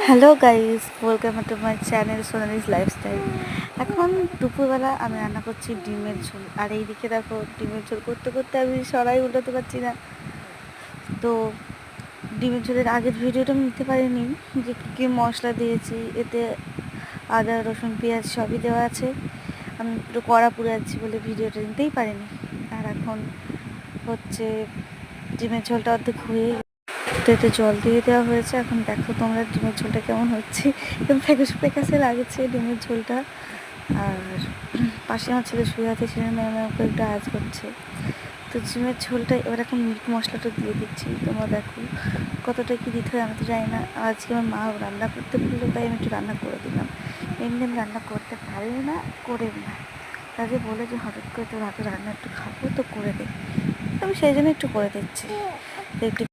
Hello guys, welcome to my channel Sonali's lifestyle. এখন দুপুরবেলা আমি রান্না করছি ডিমের ঝোল, আর এইদিকে দেখো ডিমের ঝোল করতে করতে আমি সরাই উল্টাতে পারছি না। তো ডিমের ঝোলের আগের ভিডিওটা আমি নিতে পারিনি, যে কী কী মশলা দিয়েছি, এতে আদা রসুন পেঁয়াজ সবই দেওয়া আছে। আমি পুরো কড়া পুড়ে যাচ্ছি বলে ভিডিওটা নিতেই পারিনি। আর এখন হচ্ছে ডিমের ঝোলটা অর্ধেক হয়ে, তো এতে জল দিয়ে দেওয়া হয়েছে। এখন দেখো তোমরা ডিমের ঝোলটা কেমন হচ্ছে, একদম ফ্যাকাশে ফ্যাকাশে লাগছে ডিমের ঝোলটা। আর পাশে আমার ছেলে শুয়ে আছে, সেটা ম্যাম আমাকে একটু আওয়াজ করছে। তো ডিমের ঝোলটা এবার এখন মিট মশলাটা দিয়ে দিচ্ছি। তোমরা দেখো কতটা কী দিতে হয় আমি তো জানি না, আজকে আমার মা রান্না করতে বললো তাই আমি একটু রান্না করে দিলাম। এমনি আমি রান্না করতে পারি না, করেও না। তাকে বলে যে হঠাৎ করে তোর হাতে রান্না একটু খাবো, তো করে দে। আমি সেই জন্য একটু করে দিচ্ছি। তো একটু